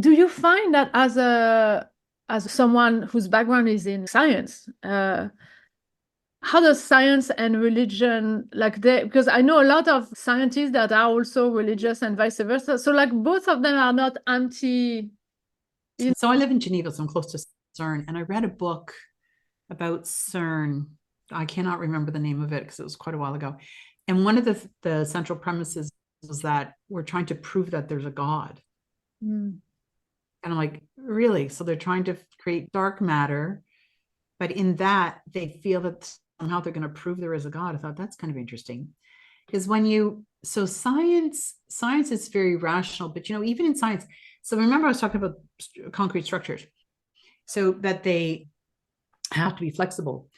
Do you find that as someone whose background is in science, how does science and religion like they, because I know a lot of scientists that are also religious and vice versa. So like both of them are not anti, you So I live in Geneva, so I'm close to CERN, and I read a book about CERN. I cannot remember the name of it because it was quite a while ago. And one of the central premises was that we're trying to prove that there's a God. know. And I'm like, really? So they're trying to create dark matter, but in that they feel that somehow they're going to prove there is a God. I thought that's kind of interesting. Because when you, so science is very rational, but even in science, so remember I was talking about concrete structures, so that they have to be flexible.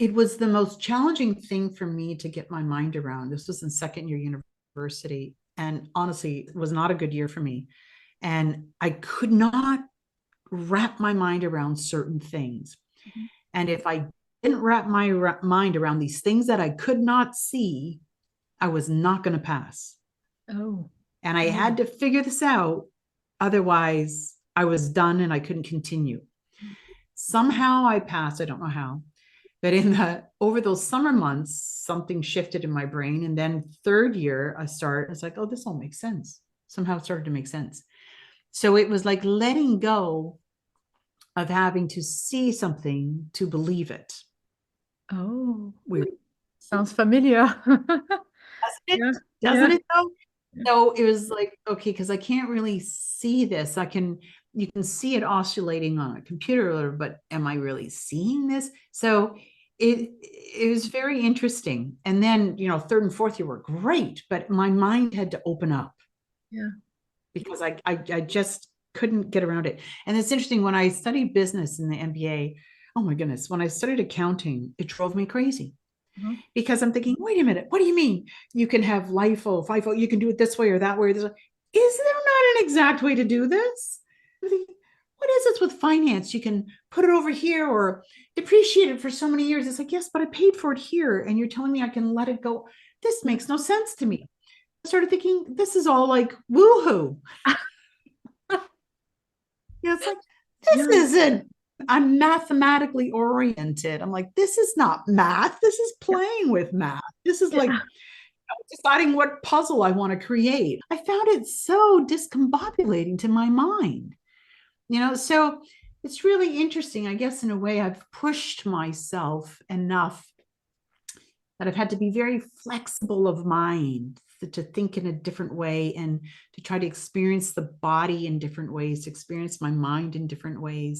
It was the most challenging thing for me to get my mind around. This was in second year university, and honestly, it was not a good year for me. And I could not wrap my mind around certain things. Mhm. And if I didn't wrap my mind around these things that I could not see, I was not going to pass. Oh. And I Oh. had to figure this out. Otherwise, I was done and I couldn't continue. Somehow I passed. I don't know how. But in the over those summer months, something shifted in my brain. And then third year, it's like, oh, this all makes sense. Somehow it started to make sense. So it was like letting go of having to see something to believe it. Oh. Weird. Sounds familiar. Doesn't it? Yeah. Doesn't Yeah. it though? So it was like, okay, because I can't really see this. You can see it oscillating on a computer, but am I really seeing this? So it was very interesting. And then, third and fourth year were great, but my mind had to open up Yeah. because I just couldn't get around it. And it's interesting when I studied business in the MBA, oh my goodness, when I studied accounting, it drove me crazy Mhm. because I'm thinking, wait a minute, what do you mean? You can have LIFO, FIFO, you can do it this way or that way. Is there not an exact way to do this? Thinking, what is this with finance? You can put it over here or depreciate it for so many years. It's like, yes, but I paid for it here. And you're telling me I can let it go. This makes no sense to me. I started thinking, this is all like woohoo. It's like, this Yeah. isn't, I'm mathematically oriented. I'm like, this is not math. This is Yeah. playing with math. This is like Yeah. deciding what puzzle I want to create. I found it so discombobulating to my mind, so it's really interesting. I guess in a way, I've pushed myself enough that I've had to be very flexible of mind to think in a different way and to try to experience the body in different ways, to experience my mind in different ways.